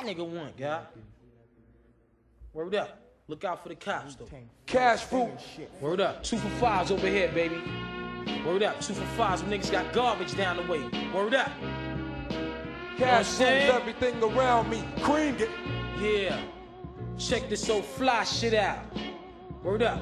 nigga want, guy. Word up. Look out for the cops, though. Cash fruit. Word up. 2 for 5s over here, baby. Word up. 2 for 5s. Them niggas got garbage down the way. Word up. Cash fruit, everything around me. Cream it. Yeah. Check this old fly shit out. Word up.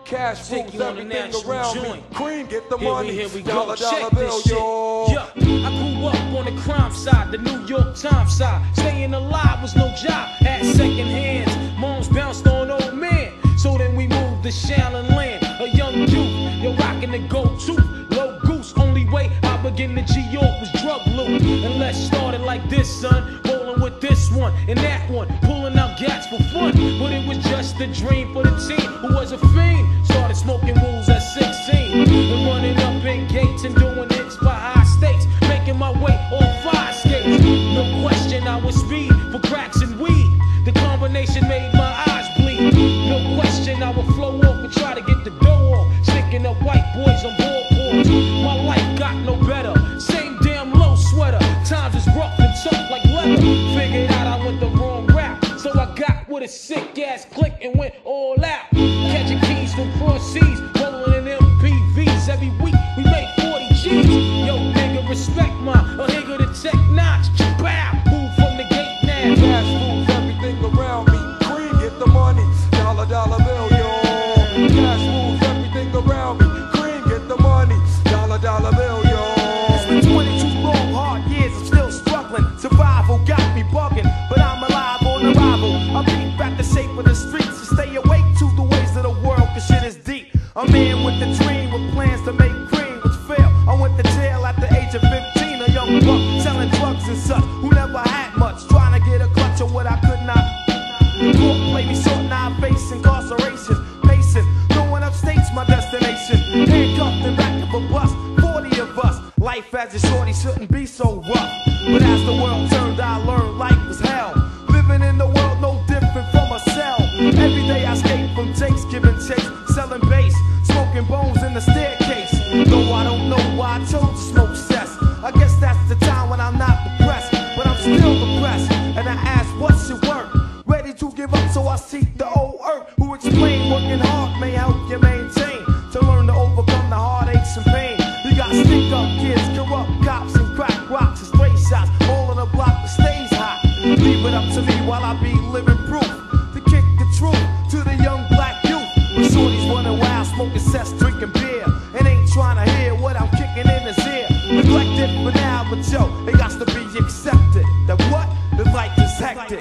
Cash Take fruit, you on the everything national around joint. me. Cream, get the Here money. we go. Dollar, Check dollar this bill, shit. yo. Yeah, I grew up on the crime side, the New York Times side. Staying alive was no job, had second hands. Moms bounced on old men. So then we moved to Shaolin Land. A young youth, you're rocking the go-to. Low goose, only way I begin to G-York was drug loot. And let's start it like this, son. Rolling with this one and that one. Pulling out gats for fun. But it was just a dream for the team who was a fiend. Started smoking rules at 16. And running up in gates and doing hits by high stakes. Making my way on 5 skates. No question I was speed for cracks and weed. The combination made my eyes bleed. No question I would flow off and try to get the dough off. Sticking up white boys on board boards. My life got no better. Same damn low sweater. Times is rough and tough like leather. Figured out I went the wrong route. So I got with a sick ass click and went all out. Catching keys from cross seas. Rolling in MPVs. Every week we make 40 G's. Yo, nigga, respect my a nigga to tech notch. Bow. Move from the gate now. Cash fruit, everything around me. Cream, get the money. Dollar, dollar bill, yo. Cash fruit, everything around me. Cream, get the money. Dollar, dollar bill, yo. It's been 22 long, hard years, I'm still struggling. Survival got me bugging, but I'm alive on arrival. I beat back the shape of the streets to stay awake to the ways of the world, cause shit is deep. A man with a dream, with plans to make cream, which failed. I went to jail at the age of 15, a young buck selling drugs and such, who never had much, trying to get a clutch of what I could not. The court played me short, now I face incarceration. Pacing, going upstate's my destination. Handcuffed in back of a bus, 40 of us. Life as a shorty shouldn't be so rough. But as the world turned, I learned life was hell. Living in the world no different from a cell. Every day I escape from Jake's, giving chase, selling bass, smoking bones in the staircase. Though I don't know why I chose to smoke cess. I guess that's the time when I'm not depressed, but I'm still depressed. And I ask, what's your work? Ready to give up, so I seek the old earth, who explain working hard may help you maintain, to learn to overcome the heartaches and pain. You got stick up kids, corrupt cops, and crack rocks and stray shots, all on the block that stays hot. Leave it up to me while I be living proof to kick the truth to the young black youth. When shorties running wild, smoking cess, drinking beer, and ain't trying to hear what I'm kicking in his ear. Neglected for now, but yo, it got to be accepted that what? The life is hectic.